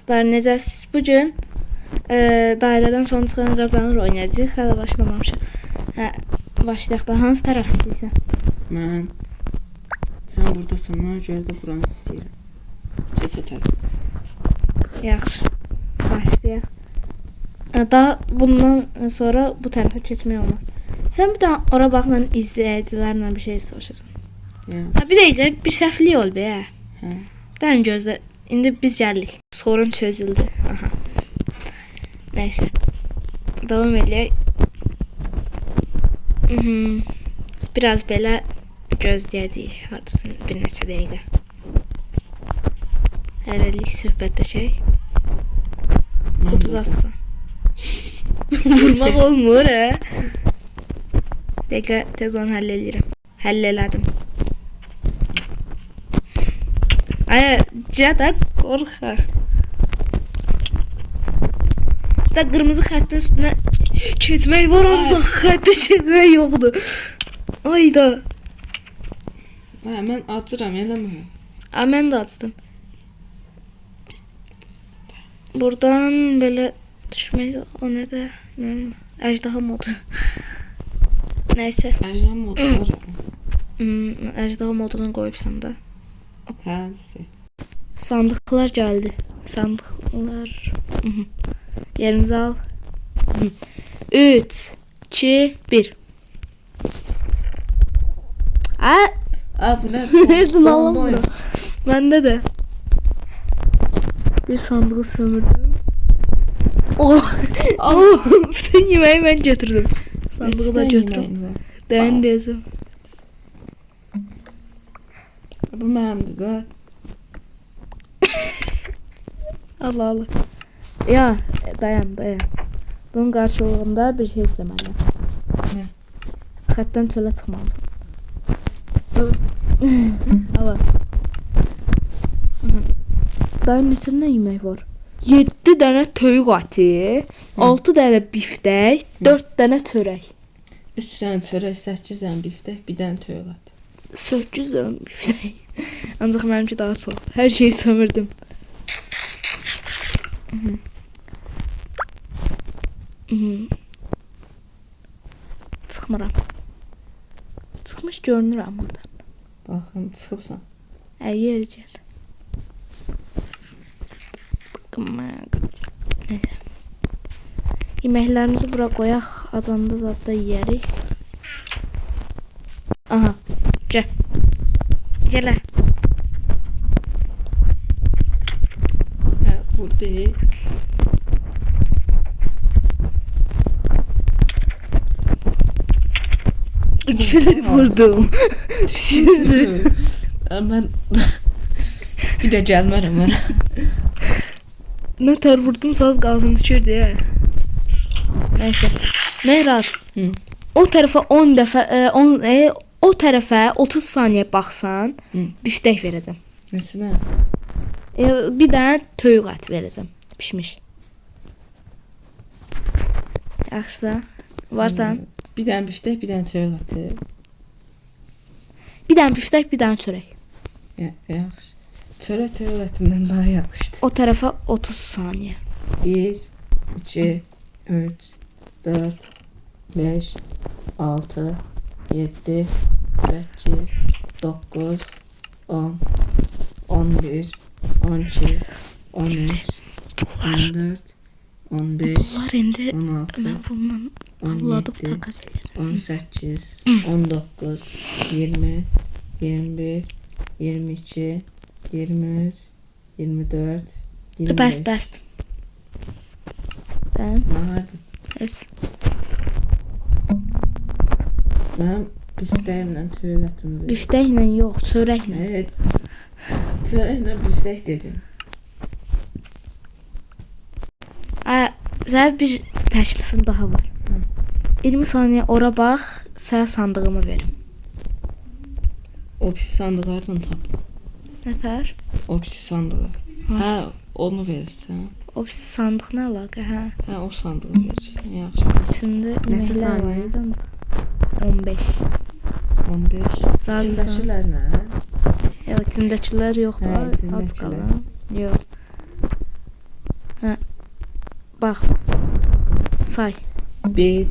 Dostlar, necəsiz? Bugün dairədən son çıxan qazanır oynayacağıq. Hələ başlamamışıq. Başlayaq da. Hansı tərəf istəyirsən? Mən. Sən buradasan, ona görə də buranı istəyirəm. Keç tərəf. Yaxşı. Başlayaq. Daha bundan sonra bu tərəfə keçmək olmaz. Sən bir də ora bax, mən izləyicilərlə bir şey soruşacağam. Bir dəqiqə, bir səhvlik oldu be. Dən gözlə. İndi biz gəldik. Sorun çözüldü. Aha. Neyse. Devam edək. Biraz belə gözləyəcəyik. Hardasın bir neçə dəqiqə. Hələlik söhbətləşək. Uzatsın. Vurmaq olmur, Dəqiqə tez onu həll edirəm. Həll elədim. Ay, cədə qorxaq. Da qırmızı xəttin üstünə keçmək var, ancaq xətti keçmək yoxdur. Ayda. Mən açıram, eləmə. Mən də açdım. Buradan belə düşmək, o nə də? Əjdaha modu. Nəysə. Əjdaha modu var. Əjdaha modunu qoyubsan da. Sandıqlar gəldi. Sandıqlar. Yerinizi al. 3, 2, 1. Bu nə? Neydi lan? Məndə də. Bir sandığı sömürdüm. Bütün yemeği mən götürdüm. Sandığı da götürdüm. Dayan deyəsim. Bu mənimdir də. Allah Allah. Ya dayan. Bunun qarşılığında bir şey istəməliyəm. Nə? Xətdən çölə çıxmalısın. Allah. Dayın neçə yemək var? 7 dənə toyuq əti, 6 dənə biftək, 4 dənə çörək. 3 dənə çörək, 8 dənə biftək, 1 dənə toyuq əti. 8 dənə biftək. Ancaq mənimki daha çox. Hər şeyi sömürdüm. Çıxmıram. Çıxmış görünürəm buradan. Baxın, çıxıbsan. Yer gəl. Neyse. Yeməklərimizi bura qoyaq. Azanda zadda yeyərik. Aha. Gəl. Gələ. Bu deyil. Üçünü vurdum. Düşürdü. Mən bir də gəlmərəm mənə. Ne tər vurdum, saz qalsın düşürdü ya. Neyse. Mehraz. O tərəfə 10 dəfə o tərəfə 30 saniyə baxsan, biftək verəcəm. Nəsinə? Bir dənə toyuq ət verəcəm. Pişmiş. Yaxşı. Varsan? Bir dənə biftək, bir dənə toyuq əti. Bir dənə biftək, bir dənə çörək. Yaxşı. Çörək toyuq ətindən daha yaxşıdır. O tərəfə 30 saniyə. 1, 2, 3, 4, 5, 6, 7, 8, 9, 10, 11, 12, 13, 14, 15, bunlar indi 16, mən bundan 17, 18, 19, 20, 21, 22, 23, 24, 25. Bəs. Ben. Hadi. Bəs. Ben biftəklə toyuq ətimi verim. Biftəklə yox, çörəklə. Evet. Çörəklə biftək dedim. Sənə bir təklifim daha var. 20 saniyə ora bax, sənə sandığımı verim. O pis sandıqlardan tapdım. Nətər? O pis sandığı. Onu verirsən. O pis sandıq nə əlaqə, o sandığı verirsən. Yaxşı. İçində Neçə yeməklər var saniyə? idi. 15. 15. İçindəkilər nə? Yox, içindəkilər yoxdur. Hə, Az içindəkilər. qalan. Yox. Bax. Say. 1,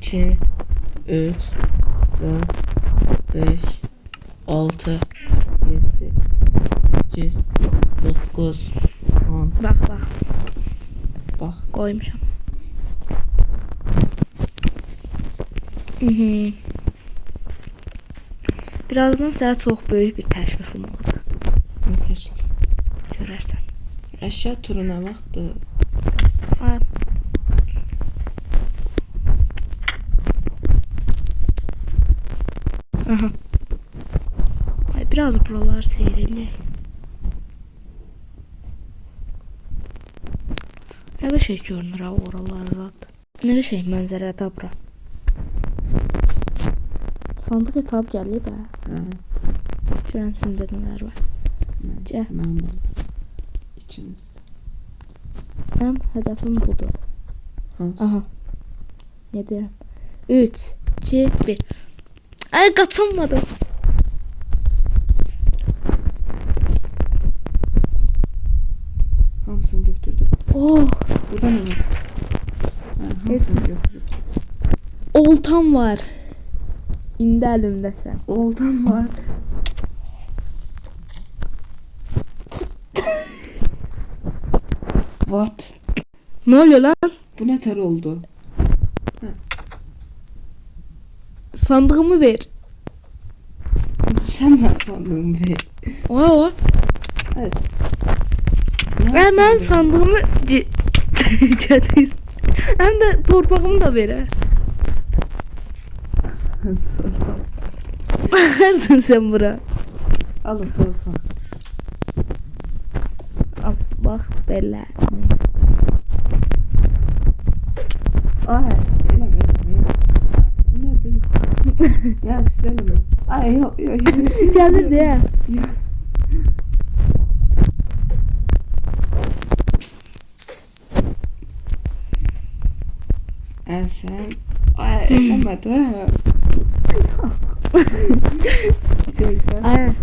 2, 3, 4, 5, 6, 7, 8, 9, 10. Bax, bax. Bax. Qoymuşam. Birazdan sənə çox böyük bir təklifim olacaq. Nə təşkil? Görərsən. Əşya turu nə vaxtdır? Ay. Aha. Ay, biraz buraları seyr eləyək. Nə qəşəng görünür ha oralar zat. Nə qəşəng mənzərədə bura. Sandıq etab gəlib hə. Görən içində nələr var. Gəl. Mənim içinizdə. Mənim hədəfim budur. Hansı? Aha. Ne deyirəm? 3, 2, 1. Ay, qaçınmadım. Hamısını götürdüm. Oh, Burada nə var? Hamısını götürdüm. oltam var. İndi əlimdəsən. Oldan var. What? Ne oluyor lan? Bu ne tər oldu? Sandığımı ver. Sən mən sandığımı ver. O. Evet. Ben benim sandığımı getir. Hem de torpağımı da ver. Ha. Nereden sen bura? Alın torpaq. Al, bak belə. Ay, eləmə. Bu nədir? Yaxşı, eləmə. Ay, yox. Gelir diye. Sən, ay, eləmə də. Aynen.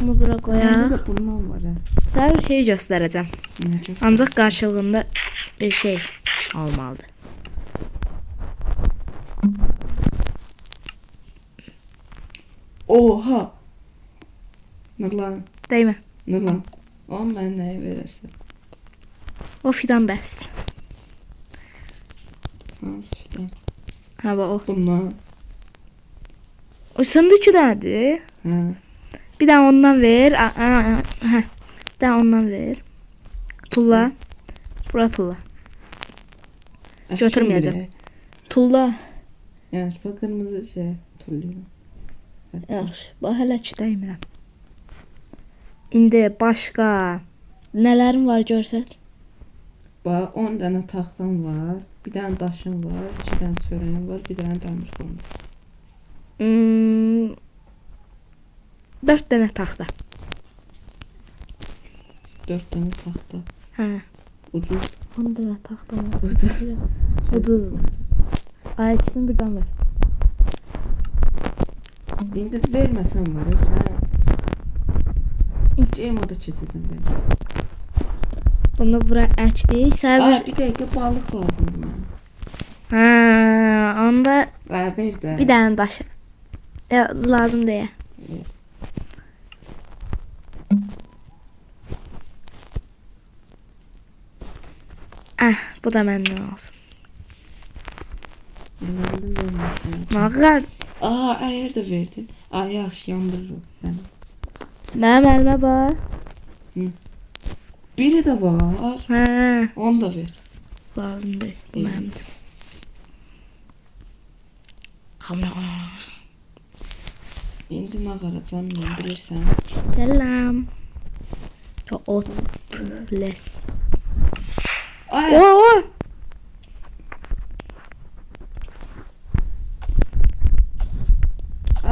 Bunu bura Məndə koyaq. də bundan var, hə. Sana bir şey göstereceğim. Necə? Ancak karşılığında bir şey almalıdır. Oha! Nə lan? Değil mi? Nə lan? O mən nəyə verərsən? O fidan bəs. Hansı işte? Ha bak o. Bundan. O sende iki tanedir. Hə. Bir tane ondan ver. Ha. Bir tane ondan ver. Tulla. Bura tulla. Götürməyəcəm. Tulla. Yəni, bax, qırmızı şey tulluyum. Yaxşı. Bax hələ ki dəymirəm. İndi başqa nələrin var görsət? Bax, 10 dənə taxtam var, bir dənə daşım var, 2 dənə çörəyim var, bir dənə dəmir qolum var. 4 dənə taxta. 4 dənə taxta. Hə. Ucuz. 10 dənə taxta var. Ucuz. Ucuzdur. Ay, ikisini birdən ver. İndi verməsən var, sən. Ceymoda keçəsən beni. Bunu bura əkdik. Aa, Səbir. bir dəqiqə balıq lazımdır mənə. Hə, onda Ver də. bir dənə daş. Lazım deyə. Bu da məndən olsun. Məndə verməsən. Mağar. Aa, əgər də verdin. Aa, yaxşı, yandırırım məni. Mənim əlimə bax. Biri də var. Hə, Onu da ver. lazım deyil. Bu Evet. mənimdir. İndi nə qaracam mən bilirsən. Selam. Ot. Les. Ay, Oo.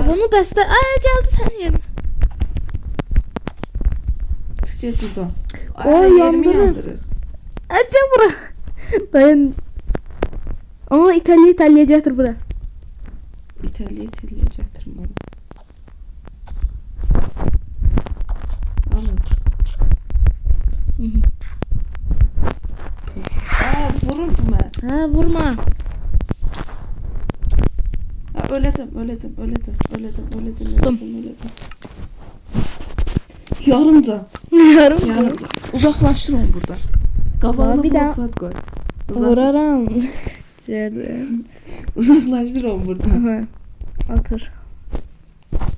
Bunu bəstə. Ay, gəldi sən yenə. çıx buradan. O, yerimi yandırır. yandırır. Acı bura. Dayan. Ama İtalya getir bura. İtəliyə gətirim onu. Alın. Vurur bu mən. Ha vurma. Öləcəm. Yarımca. Yarım. Uzaqlaşdır onu buradan. Qabağına Bir daha- bloklat qoy. Vuraram. Gördüm. Uzaqlaşdır onu buradan. Aha. Atır.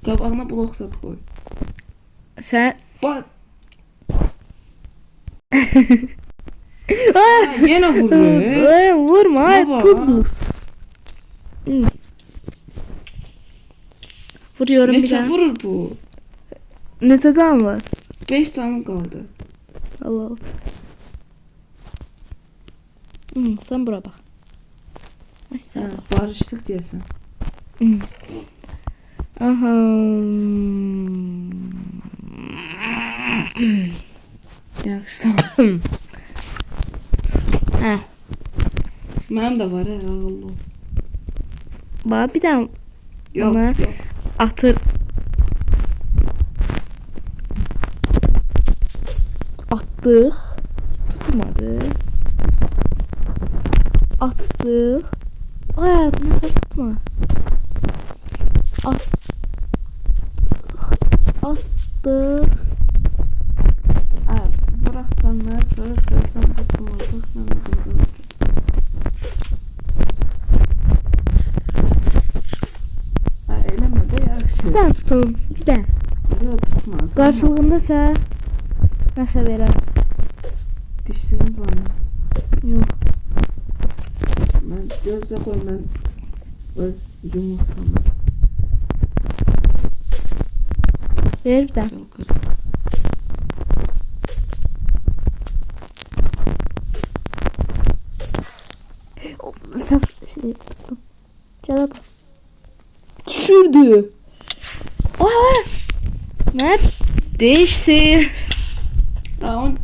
Qabağına bloklat qoy. Sen Bak. Ay, Yenə vurur. vurma. Baba. Tuzlu. Vuruyorum bir Neçə daha. vurur bu? Ne can var? 5 canım qaldı. Allah Allah. Sen bura bak. Hə, Aşağı. barışdıq deyəsən. Aha. Yaxşı, tamam. Ha. Mənim də var, ağıllı ol. Bak bir daha Yox, Ona- yox. atır. Attık. Tutmadı. Attık. Ay ne tutma. Attık. Hə, buraxsan mən, sonra gəlsən tutulacaq, mən də qırdım. Hə, eləmə də yaxşı. Bir daha tutalım. Bir daha. Yox, tutmaz. Karşılığında ise nasıl verem? Dişlərim bana. Yok. Mən gözlə qoy, mən öz yumurtamı Ver bir daha. qırdım. Saf şey tuttum. Cevap. Düşürdü. Ay. Ne? Değişti. Ha, on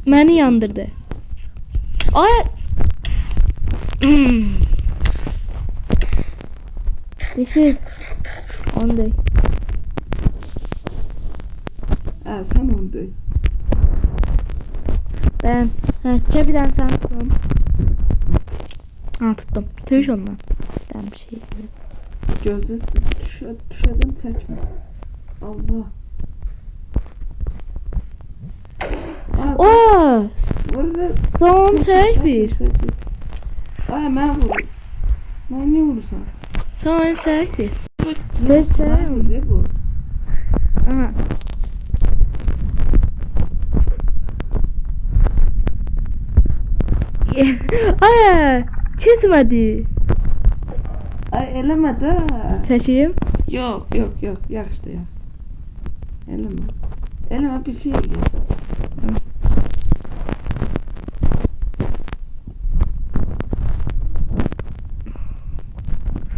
Beni yandırdı. Ay. This is on day. hə, tamam döy. Ben. Ha, çevirden sen tutun. Ha tuttum. Tüyüş ondan. Ben bir şey yapıyorum. Gözlə düşəcəm, çəkmə. Allah. Hə, Oo, vur da. son çek bir. Ay, mən vurur. Mən niyə vurursan? Son çek bir. Mən Mesela. vurur bu. Aha. Ay, kesmedi. Ay, eləmə də. Çəkeyim. Yox, yaxşıdır, ya. Eləmə. Eləmə, bir şey eləyir.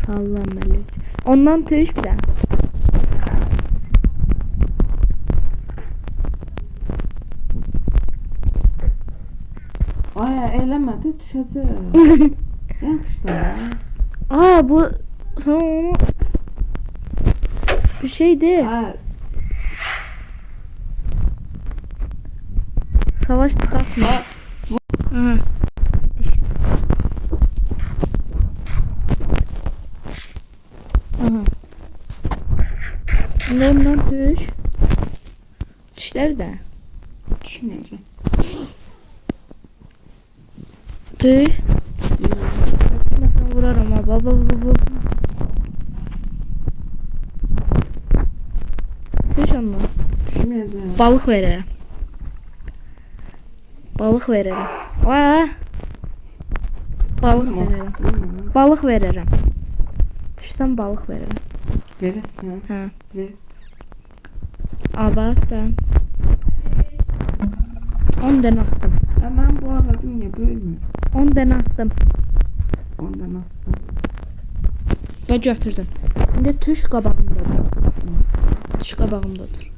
Sallanmalı. Ondan tüyüş bir daha. Ay, eləmə də, düşəcək. Yaxşıdır, ya. Aa bu sen onu bir şeydi. Hə, Savaş tıkatma. bax. Aha. Aha. Ondan tüyüş. Dişler de. Düşməyəcək. Tüy. Nasıl vurarım ha baba baba. Tüyüş ondan. Düşməyəcək. Balık veririm. Balık veririm. Aa. Balık veririm. Balık veririm. Düşten balık veririm. Verəsən. Ha. Ver. Al bak da. 10 tane attım. Hə, mən bu ağacı niyə böyümür? 10 tane attım. Ondan atdım. Ve götürdüm. Şimdi tuş qabağımdadır. Tuş qabağımdadır.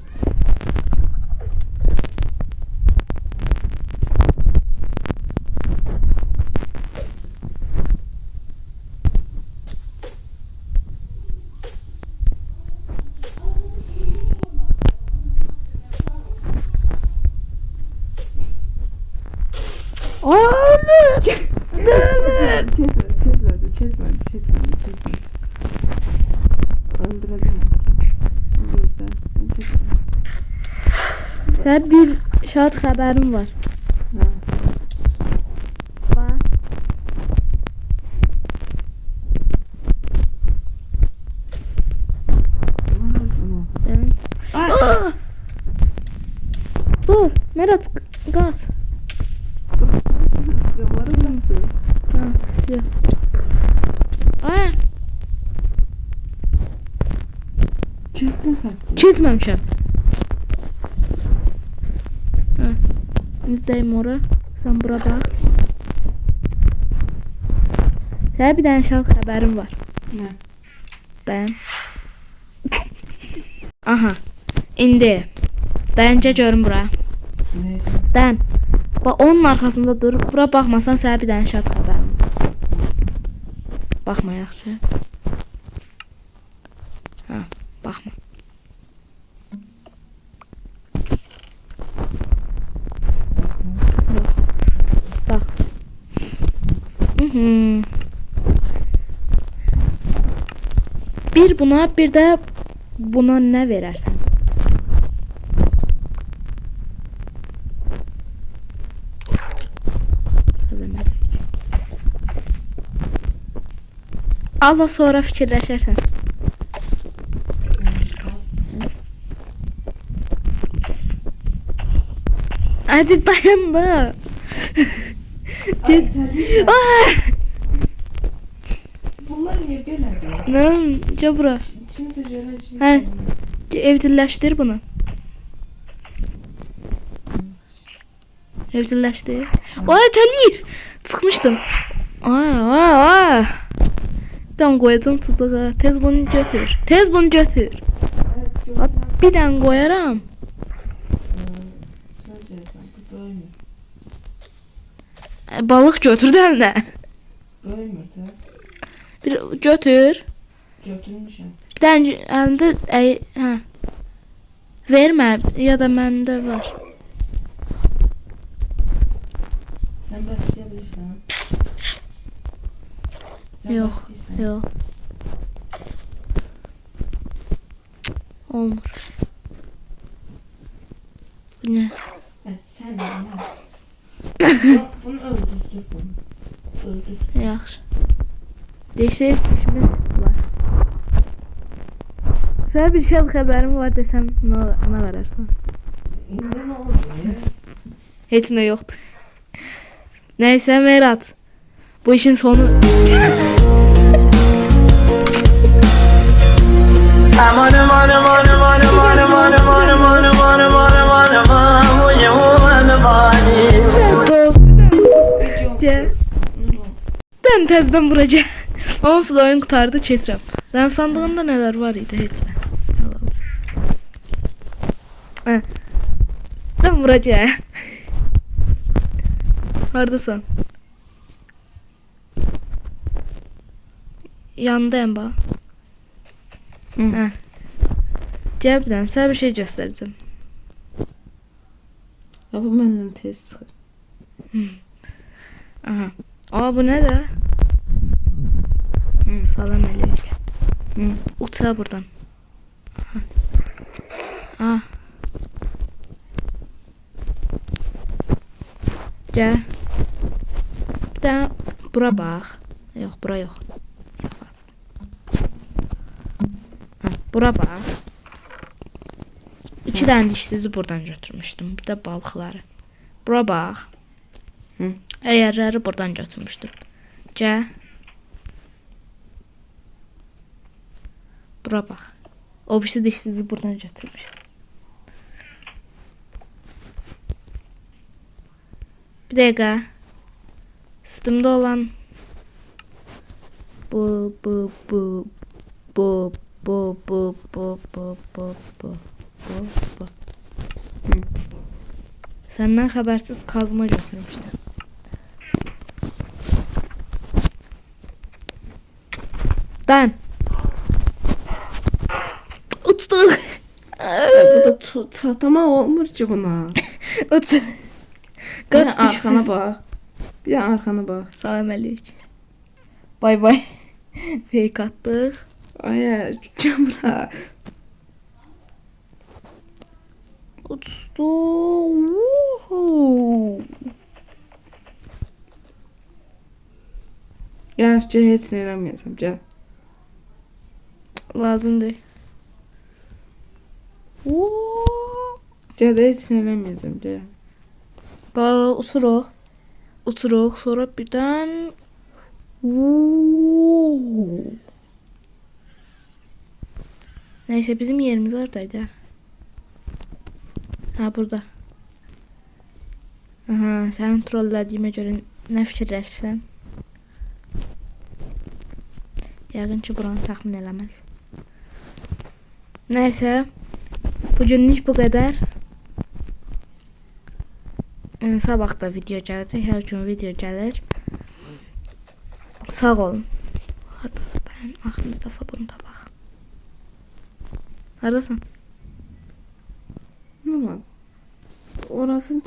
Sən bir şad xəbərim var. Ha. Bax. Sən. Ay. Aa! Dur, Mərat, qaç. Ha, все. Ay, keçməmişəm. Ha. İndi dəyim ora. Sən bura bax. Sənə bir dənə şad xəbərim var. Nə? Dayan. Aha. İndi. Dayanca görüm bura. Nə? Dayan. Bax onun arxasında dur. Bura baxmasan sənə bir dənə şad xəbərim var. Baxma yaxşı. Ha, baxma. Yox. Bax. Bir buna, bir də buna nə verərsən? Al da sonra fikirləşərsən. Hadi dayan da. Get. Ah! Bunlar niyə belədir? Nə? Bura. Kimsə görəcək. Hə. Evcilleşdir bunu. Evcilleşdir. Ay təlir. Çıxmışdım. Ay. Dan qoyacağım tutuğa. Tez bunu götür. Tez bunu götür. Bir dənə qoyaram. Söz yazan, bu böyümür. Balıq götür də nə? Böyümür də. Bir götür. Götürmüşəm. Bir dənə əlində hə. Vermə ya da məndə var. Sən bəstəyə bilirsən? Yox, yox. Olmur. Bu nə? Sən nə? Bunu öldürdür bunu. Öldür. Yaxşı. Deyirsən, işimiz var. Sənə bir şey xəbərim var desəm, nə verərsən? İndi nə oldu? Heç nə yoxdur. Nəysə, Mərat. Bu işin sonu... Dən təzdən vuracaq. Onsuz da oyun qutardı, keçirəm. Sən sandığında nələr var idi, heç nə. Hə. Dən vuracaq. Hardasan? Yandayım bax. Hə. Gəl bir dənə, sənə bir şey göstərəcəm. Ya bu məndən tez çıxır. Aha. Aa, bu nə də? Salam əleykum. Uça buradan. Ah. Gəl. Bir dənə bura bax. Yox, bura yox. Ha, bura bax. 2 dənə dişsizi buradan götürmüşdüm. Bir də balıqları. Bura bax. Əyərləri buradan götürmüşdüm. Gəl. Bura bax. O birisi dişsizi buradan götürmüşdüm. Bir dəqiqə. Sistemdə olan bu. Səndən xəbərsiz kazma götürmüşdüm. Dan. Uçdu. Bu da çatama olmur ki buna. Uçdu. Bir de arkana bak. Bir de arkana bak. Salam əleykum. Bay bay. Fake atdıq. Ay, camra. Uçdu. Uhu. Gerçi heç nə eləməyəcəm, gəl. Lazım değil. Gəl, heç nə eləməyəcəm, gəl. Bax, uçuruq. Uçuruq, sonra birdən Neyse bizim yerimiz oradaydı. Ha burada. Aha, sen trollədiyimə görə nə fikirləşsən? Yəqin ki, buranı təxmin eləməz. Neyse. Bugünlük bu qədər. Sabah da video gələcək. Hər gün video gəlir. Sağ olun. Hardayım? Axırıncı dəfə bunu da bax. Hardasan? Nə var? Orasını